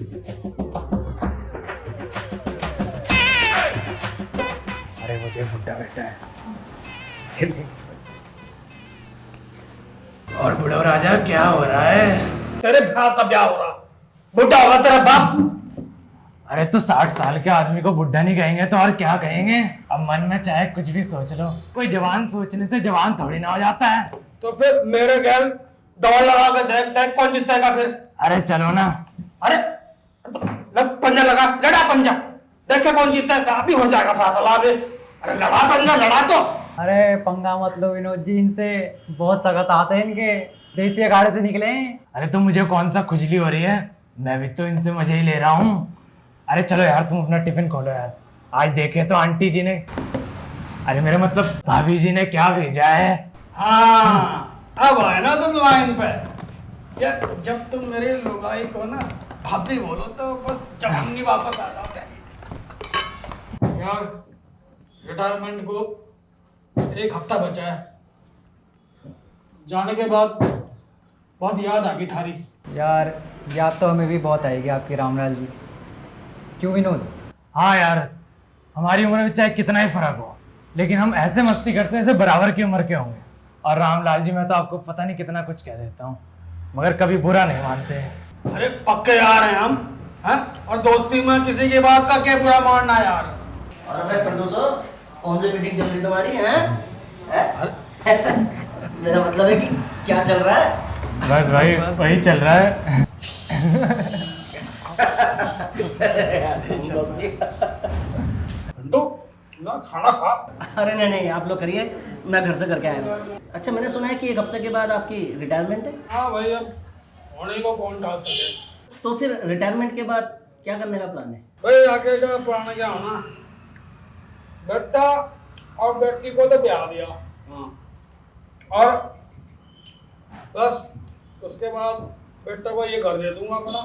अरे मुझे बुढ़ा बेटा है। चलिए। और बुढ़ा राजा क्या हो रहा है? तेरे भैंस का ब्याह हो रहा, बुढ़ा होगा तेरा बाप। अरे तो 60 साल के आदमी को बुढ़ा नहीं कहेंगे तो और क्या कहेंगे? अब मन में चाहे कुछ भी सोच लो, कोई जवान सोचने से जवान थोड़ी ना हो जाता है। तो फिर मेरे गैल दौड़ लगा कर देख देख कौन जीतेगा फिर। अरे चलो ना। अरे पंजा लगा, लड़ा पंजा, देख के कौन जीतेगा, अभी हो जाएगा फैसला अभी। अरे लड़ा पंजा, लड़ा तो। अरे पंगा मत लो विनोद जी, इनसे बहुत सख्त आते हैं इनके, देसी अखाड़े से निकले हैं। अरे तो मुझे कौन सा खुजली हो रही है, मैं भी तो इनसे मजे ही ले रहा हूँ। अरे चलो यार तुम अपना टिफिन खोलो यार। आज देखे तो आंटी जी ने, अरे मेरे मतलब भाभी जी ने क्या भेजा है। हाँ अब आए ना तुम लाइन पे। यार जब तुम मेरे लुगाई को ना भाभी बोलो तो बस जवानी वापस आ जाओगे। यार रिटायरमेंट को 1 हफ्ता बचा है, जाने के बाद बहुत याद आ गई थारी। यार याद तो हमें भी बहुत आएगी आपकी रामलाल जी, क्यों विनोद? हाँ यार, हमारी उम्र में चाहे कितना ही फर्क हो, लेकिन हम ऐसे मस्ती करते हैं जैसे बराबर की उम्र के होंगे। और रामलाल जी मैं तो आपको पता नहीं कितना कुछ कह देता हूँ, मगर कभी बुरा नहीं मानते हैं। अरे पक्के यार हैं हम, हैं? और दोस्ती में किसी की बात का क्या बुरा मानना यार। और भाई पंडूसो, कौन सी मीटिंग चल रही तुम्हारी है? मेरा मतलब है कि क्या चल रहा है? बस भाई वही चल रहा है। घंटू ना खाना खा। अरे नहीं नहीं, आप लोग करिए, मैं घर से करके आया हूँ। अच्छा मैंने सुना है कि 1 हफ्ते के बाद आपकी रिटायरमेंट है। हाँ भाई, अब होने को कौन टाल सके। तो फिर रिटायरमेंट के बाद क्या करने का प्लान है? भाई आगे का पुराना क्या होना, बेटा और बेटी को तो ब्याह दिया, और बस उसके बाद बेटा को ये घर दे दूंगा अपना,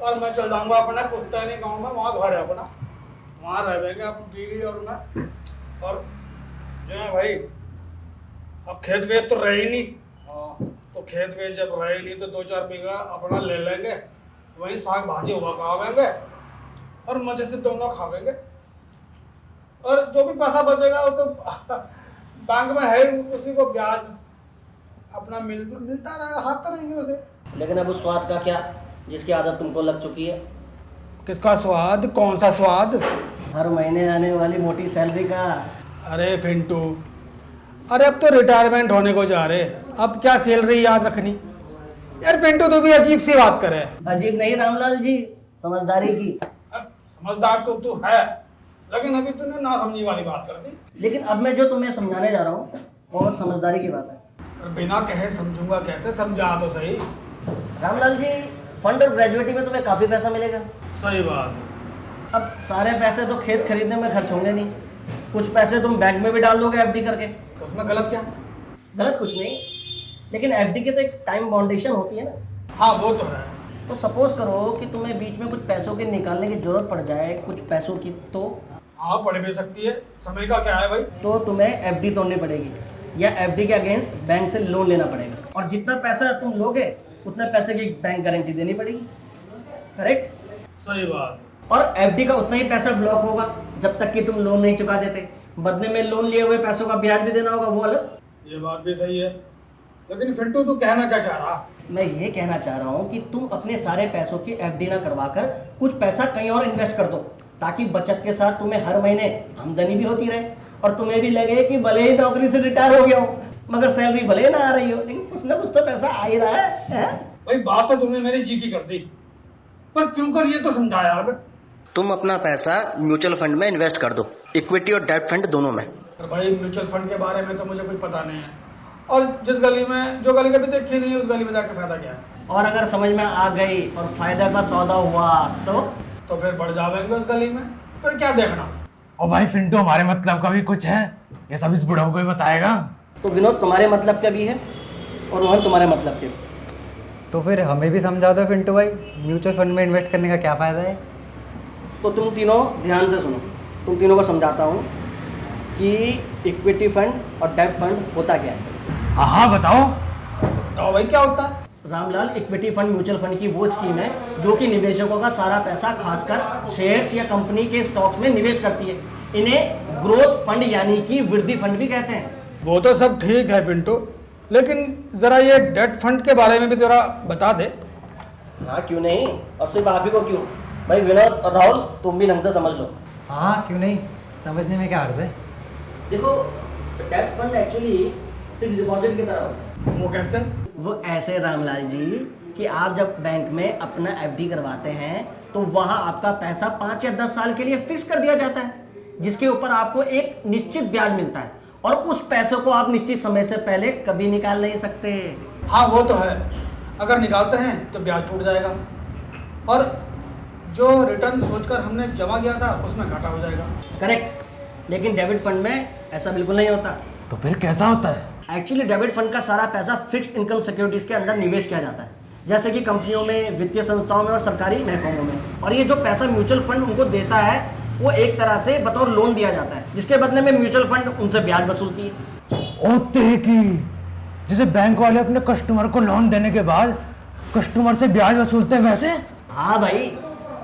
और मैं चल जाऊंगा अपने पुश्तैनी गांव में, वहाँ घर है अपना, वहाँ रहेंगे अपनी बीवी और मैं। और जो है भाई, अब खेत वेत तो रहे ही नहीं, तो खेत वेत जब रहे ही नहीं तो 2-4 बीघा अपना ले लेंगे, वहीं साग भाजी हुआ खावेंगे और मजे से दोनों खावेंगे। और जो भी पैसा बचेगा वो तो बैंक में है, उसी को ब्याज अपना मिलता रहेगा, खाते रहेंगे उसे। लेकिन अब उस स्वाद का क्या जिसकी आदत तुमको लग चुकी है? किसका स्वाद? कौन सा स्वाद? हर महीने आने वाली मोटी सैलरी का। अरे फिंटू, अरे अब तो रिटायरमेंट होने को जा रहे, अब क्या सैलरी याद रखनी यार। फिंटू तू भी अजीब सी बात करे। अजीब नहीं रामलाल जी, समझदारी की। समझदार तो तू है, लेकिन अभी तूने ना समझी वाली बात कर दी। लेकिन अब मैं जो तुम्हें समझाने जा रहा हूँ वो समझदारी की बात है। और बिना कहे समझूंगा कैसे? समझा तो सही। रामलाल जी, फंड और ग्रेजुएटी में तुम्हें काफ़ी पैसा मिलेगा। सही बात है। अब सारे पैसे तो खेत खरीदने में खर्च होंगे नहीं, कुछ पैसे तुम बैंक में भी डाल दोगे एफडी करके। तो उसमें गलत क्या? गलत कुछ नहीं, लेकिन एफडी की तो एक टाइम बाउंडेशन होती है ना। हाँ वो तो है। तो सपोज करो कि तुम्हें बीच में कुछ पैसों के निकालने की जरूरत पड़ जाए, कुछ पैसों की, तो हाँ पड़ भी सकती है। समय का क्या है भाई? तो तुम्हें एफडी तोड़नी पड़ेगी या एफडी के अगेंस्ट बैंक से लोन लेना पड़ेगा, और जितना पैसा तुम लोगे उतने पैसे की बैंक गारंटी देनी पड़ेगी। करेक्ट? सही बात। और एफडी का उतना ही पैसा ब्लॉक होगा जब तक कि तुम लोन नहीं चुका देते। बदले में लोन लिए हुए पैसों का ब्याज भी देना होगा, वो अलग। ये बात भी सही है, लेकिन फिंटू तू कहना क्या चाह रहा? मैं ये कहना चाह रहा हूँ कि तुम अपने सारे पैसों की एफडी ना करवाकर कुछ पैसा कहीं और इन्वेस्ट कर दो, ताकि बचत के साथ तुम्हें हर महीने आमदनी भी होती रहे, और तुम्हें भी लगे कि भले ही नौकरी से रिटायर हो गया हो, मगर सैलरी भले ही ना आ रही हो, लेकिन कुछ ना कुछ तो पैसा आ ही रहा है। भाई बात तो तुमने मेरी जी की कर दी, पर क्यों कर ये तो समझा यार। तुम अपना पैसा म्यूचुअल फंड में इन्वेस्ट कर दो, इक्विटी और डेट फंड दोनों में। भाई म्यूचुअल फंड के बारे में तो मुझे कुछ पता नहीं है, और जिस गली में, जो गली कभी देखी नहीं है, उस गली में जाके फायदा क्या है? और अगर समझ में आ गई और फायदा का सौदा हुआ तो फिर बढ़ जाएंगे उस गली में, फिर क्या देखना। और भाई फिंटू, हमारे मतलब का भी कुछ है, ये सब इस बुढ़ाऊ को ही बताएगा। तो विनोद तुम्हारे मतलब का भी है और रोहन तुम्हारे मतलब के भी। तो फिर हमें भी समझा दो पिंटू भाई, म्यूचुअल फंड में इन्वेस्ट करने का क्या फ़ायदा है? तो तुम तीनों ध्यान से सुनो, तुम तीनों को समझाता हूँ कि इक्विटी फंड और डेट फंड होता क्या है। हाँ हाँ बताओ। बताओ भाई क्या होता है? Ramlal, equity fund mutual fund की वो स्कीम है जो कि निवेशकों का सारा पैसा खासकर शेयर्स या कंपनी के स्टॉक्स में निवेश करती है। इन्हें ग्रोथ फंड यानी कि वृद्धि फंड भी कहते हैं। वो तो सब ठीक है पिंटू, लेकिन ज़रा ये डेट फंड के बारे में भी ज़रा बता दे। हाँ क्यों नहीं, और सिर्फ आप ही को क्यों भाई, विनोद और राहुल तुम भी ढंग से समझ लो। हाँ क्यों नहीं, समझने में क्या अर्ज है। देखो, debt fund actually fix deposit की तरह होता है। वो कैसे? वो ऐसे रामलाल जी कि आप जब बैंक में अपना एफडी करवाते हैं तो वहां आपका पैसा 5 या 10 साल के लिए फिक्स कर दिया जाता है, जिसके ऊपर आपको एक निश्चित ब्याज मिलता है और उस पैसे को आप निश्चित समय से पहले कभी निकाल नहीं सकते। हाँ वो तो है, अगर निकालते हैं तो ब्याज टूट जाएगा और जो रिटर्न सोचकर हमने जमा किया था उसमें घाटा हो जाएगा। करेक्ट, लेकिन डेबिट फंड में ऐसा बिल्कुल नहीं होता। तो फिर कैसा होता है? एक्चुअली डेबिट फंड का सारा पैसा फिक्स्ड इनकम सिक्योरिटीज के अंदर निवेश किया जाता है, जैसे कि कंपनियों में, वित्तीय संस्थाओं में और सरकारी महकमों में। और ये जो पैसा म्यूचुअल फंड उनको देता है वो एक तरह से बतौर लोन दिया जाता है, जिसके बदले में म्यूचुअल फंड उनसे ब्याज वसूलती है। ओते की जैसे बैंक वाले अपने कस्टमर को लोन देने के बाद कस्टमर से ब्याज वसूलते हैं वैसे? हाँ भाई,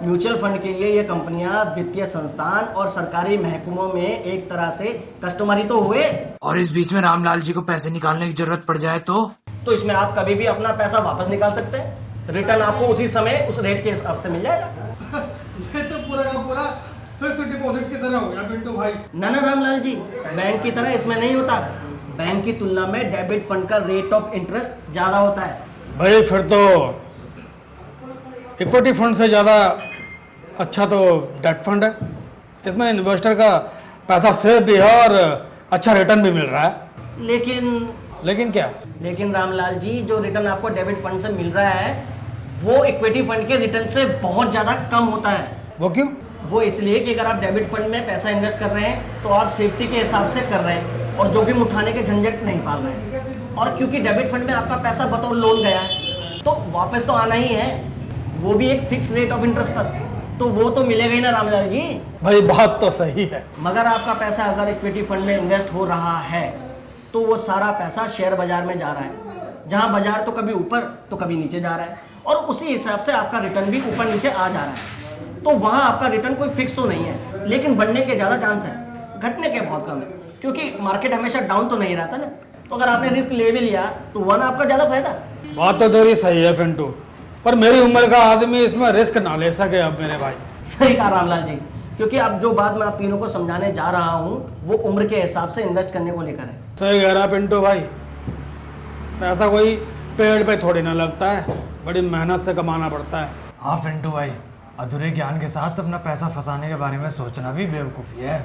म्यूचुअल फंड के लिए ये कंपनियां, वित्तीय संस्थान और सरकारी महकमों में एक तरह से कस्टमर ही तो हुए। और इस बीच में रामलाल जी को पैसे निकालने की जरूरत पड़ जाए तो इसमें आप कभी भी अपना पैसा वापस निकाल सकते हैं। रिटर्न आपको उसी समय उस रेट के हिसाब से मिल जाएगा। ये तो पूरा का पूरा फिक्स डिपॉजिट की तरह हो गया पिंटू भाई। ना रामलाल जी, बैंक की तरह इसमें नहीं होता। बैंक की तुलना में डेबिट फंड का रेट ऑफ इंटरेस्ट ज्यादा होता है। भाई फिर तो इक्विटी फंड से ज़्यादा अच्छा तो डेट फंड है। इसमें इन्वेस्टर का पैसा सेफ भी है और अच्छा रिटर्न भी मिल रहा है। लेकिन क्या? लेकिन रामलाल जी, जो रिटर्न आपको डेबिट फंड से मिल रहा है वो इक्विटी फंड के रिटर्न से बहुत ज्यादा कम होता है। वो क्यों? वो इसलिए कि अगर आप डेबिट फंड में पैसा इन्वेस्ट कर रहे हैं तो आप सेफ्टी के हिसाब से कर रहे हैं और जोखिम उठाने के झंझट नहीं पाल रहे हैं। और क्योंकि डेबिट फंड में आपका पैसा बतौर लोन गया है तो वापस तो आना ही है, वो भी एक फिक्स रेट ऑफ इंटरेस्ट पर, तो वो तो मिलेगा ही ना रामलाल जी। भाई बात तो सही है, मगर आपका पैसा अगर इक्विटी फंड में इन्वेस्ट हो रहा है तो वो सारा पैसा शेयर बाजार में जा रहा है, जहां बाजार तो कभी ऊपर तो कभी नीचे जा रहा है और उसी हिसाब से आपका रिटर्न भी ऊपर नीचे आ जा रहा है। तो वहां आपका रिटर्न कोई फिक्स तो नहीं है, लेकिन बढ़ने के ज्यादा चांस है, घटने के बहुत कम है, क्योंकि मार्केट हमेशा डाउन तो नहीं रहता ना। तो अगर आपने रिस्क ले भी लिया तो वन आपका ज्यादा फायदा। बात तो तेरी सही है पिंटू, पर मेरी उम्र का आदमी इसमें रिस्क ना ले सके अब मेरे भाई। सही कहा रामलाल जी, क्योंकि अब जो बात मैं आप तीनों को समझाने जा रहा हूँ वो उम्र के हिसाब से इन्वेस्ट करने को लेकर है। सही कह रहा पिंटू भाई, पैसा कोई पेड़ पे थोड़ी ना लगता है, बड़ी मेहनत से कमाना पड़ता है। हाँ पिंटू भाई, अधूरे ज्ञान के साथ अपना पैसा फंसाने के बारे में सोचना भी बेवकूफ़ी है।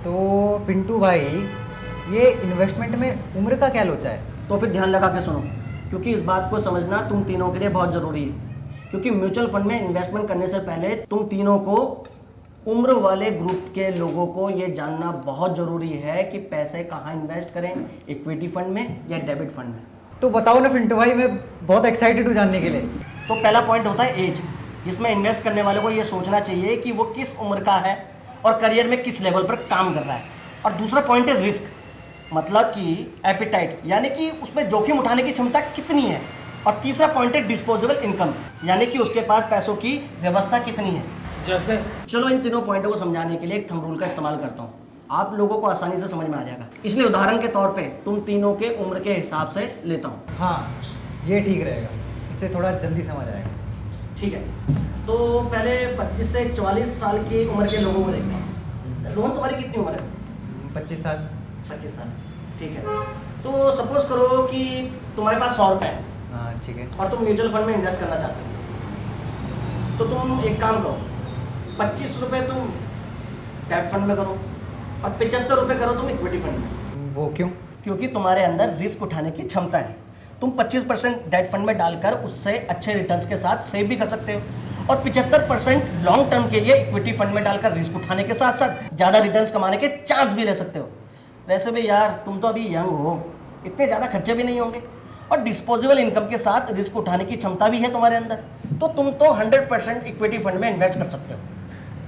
तो पिंटू भाई, ये इन्वेस्टमेंट में उम्र का क्या लोचा है? तो फिर ध्यान लगा के सुनो, क्योंकि इस बात को समझना तुम तीनों के लिए बहुत ज़रूरी है। क्योंकि म्यूचुअल फंड में इन्वेस्टमेंट करने से पहले तुम तीनों को, उम्र वाले ग्रुप के लोगों को ये जानना बहुत ज़रूरी है कि पैसे कहाँ इन्वेस्ट करें, इक्विटी फंड में या डेबिट फंड में। तो बताओ ना पिंटू भाई, मैं बहुत एक्साइटेड हूँ जानने के लिए। तो पहला पॉइंट होता है एज, जिसमें इन्वेस्ट करने वाले को ये सोचना चाहिए कि वो किस उम्र का है और करियर में किस लेवल पर काम कर रहा है। और दूसरा पॉइंट है रिस्क, मतलब कि एपिटाइट, यानी कि उसमें जोखिम उठाने की क्षमता कितनी है। और तीसरा पॉइंट है डिस्पोजेबल इनकम, यानी कि उसके पास पैसों की व्यवस्था कितनी है। जैसे? चलो इन तीनों पॉइंटों को समझाने के लिए एक थंब रूल का इस्तेमाल करता हूँ, आप लोगों को आसानी से समझ में आ जाएगा। इसलिए उदाहरण के तौर पे तुम तीनों के उम्र के हिसाब से लेता हूँ। हाँ, ये ठीक रहेगा, इससे थोड़ा जल्दी समझ आएगा। ठीक है, तो पहले 25 से 44 साल की उम्र के लोगों को देखते हैं। रोहन, तुम्हारी कितनी उम्र है? 25 साल। 25 साल, ठीक है। तो सपोज करो कि तुम्हारे पास 100 रुपये है। हाँ ठीक है। और तुम म्यूचुअल फंड में इन्वेस्ट करना चाहते हो, तो तुम एक काम करो, 25 रुपये तुम डेट फंड में करो और 75 रुपये करो तुम इक्विटी फंड में। वो क्यों? क्योंकि तुम्हारे अंदर रिस्क उठाने की क्षमता है। तुम 25% डेट फंड में डालकर उससे अच्छे रिटर्न्स के साथ सेव भी कर सकते हो और 75% लॉन्ग टर्म के लिए इक्विटी फंड में डालकर रिस्क उठाने के साथ साथ ज़्यादा रिटर्न्स कमाने के चांस भी ले सकते हो। वैसे भी यार, तुम तो अभी यंग हो, इतने ज़्यादा खर्चे भी नहीं होंगे और डिस्पोजेबल इनकम के साथ रिस्क उठाने की क्षमता भी है तुम्हारे अंदर, तो तुम तो 100% इक्विटी फंड में इन्वेस्ट कर सकते हो।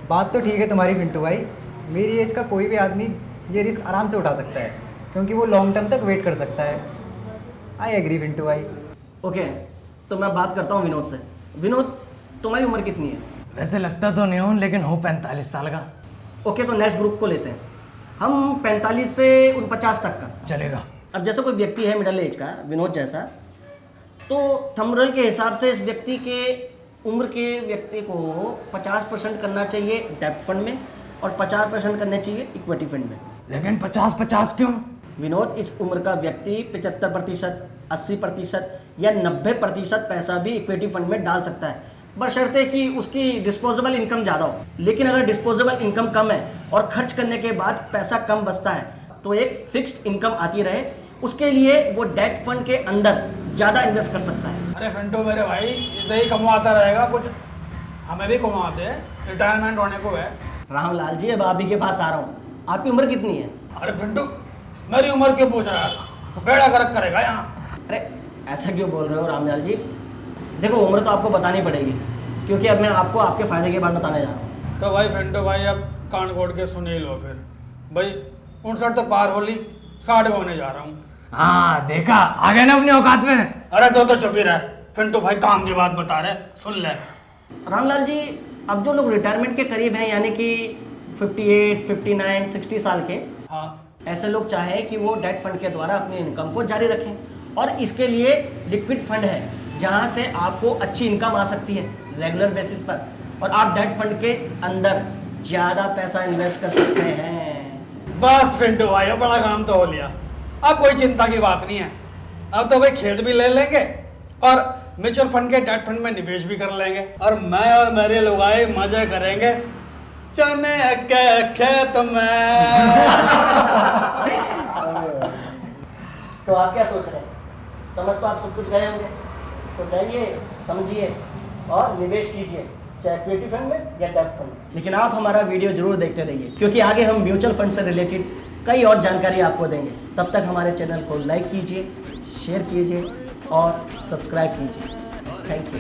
बात तो ठीक है तुम्हारी पिंटू भाई, मेरी एज का कोई भी आदमी ये रिस्क आराम से उठा सकता है, क्योंकि वो लॉन्ग टर्म तक वेट कर सकता है। आई एग्री पिंटू भाई। ओके, तो मैं बात करता हूँ विनोद से। विनोद, तुम्हारी उम्र कितनी है? वैसे लगता तो नहीं हूँ, लेकिन हूँ 45 साल का। ओके, तो नेक्स्ट ग्रुप को लेते हैं हम, 45 से 49 तक का। चलेगा। अब जैसे कोई व्यक्ति है मिडिल एज का, विनोद जैसा, तो थंबनेल के हिसाब से इस व्यक्ति के उम्र के व्यक्ति को 50% करना चाहिए डेब्ट फंड में और 50% करना चाहिए इक्विटी फंड में। लेकिन 50-50 क्यों? विनोद, इस उम्र का व्यक्ति 75%, 80% या 90% पैसा भी इक्विटी फंड में डाल सकता है, बशर्ते कि उसकी डिस्पोजेबल इनकम ज़्यादा हो। लेकिन अगर डिस्पोजेबल इनकम कम है और खर्च करने के बाद पैसा कम बचता है, तो एक फिक्स्ड इनकम आती रहे, उसके लिए वो डेट फंड के अंदर ज़्यादा इन्वेस्ट कर सकता है। अरे फिंटू मेरे भाई, इसे ही कमाता रहेगा, कुछ हमें भी कमाते हैं, रिटायरमेंट होने को है। रामलाल जी, अब आप ही के पास आ रहा हूँ, आपकी उम्र कितनी है? अरे फिंटू, मेरी उम्र क्यों पूछ रहा है? बेड़ा गर्क करेगा यहाँ। अरे ऐसा क्यों बोल रहे हो रामलाल जी? देखो, उम्र तो आपको बतानी पड़ेगी, क्योंकि अब मैं आपको आपके फ़ायदे के बारे में बताने जा रहा हूँ। तो भाई फिंटू भाई, अब कान खोड़ के सुन ही लो फिर। भाई 59 तो पार हो ली, 60 को होने जा रहा हूँ। हाँ देखा, आ गए ना अपनी औकात में। अरे तो चुप ही रह फिंटू भाई, काम की बात बता रहे, सुन ले। रामलाल जी, अब जो लोग रिटायरमेंट के करीब हैं, यानी कि 58, 59, 60 साल के, हाँ, ऐसे लोग चाहें कि वो डेट फंड के द्वारा अपनी इनकम को जारी रखें, और इसके लिए लिक्विड फंड है जहां से आपको अच्छी इनकम आ सकती है रेगुलर बेसिस पर, और आप डेट फंड के अंदर ज़्यादा पैसा इन्वेस्ट कर सकते हैं। बस फिंटू भाई, अब बड़ा काम तो हो लिया, अब कोई चिंता की बात नहीं है। अब तो भाई खेत भी ले लेंगे और म्यूचुअल फंड के डेट फंड में निवेश भी कर लेंगे, और मैं और मेरे लोग आए मजे करेंगे चने के खेत में। तो आप क्या सोच रहे हैं? समझ तो आप सब कुछ गए होंगे, तो जाइए, समझिए और निवेश कीजिए, चाहे इक्विटी फंड में या डेट फंड में। लेकिन आप हमारा वीडियो जरूर देखते रहिए, क्योंकि आगे हम म्यूचुअल फंड से रिलेटेड कई और जानकारी आपको देंगे। तब तक हमारे चैनल को लाइक कीजिए, शेयर कीजिए और सब्सक्राइब कीजिए। Thank you.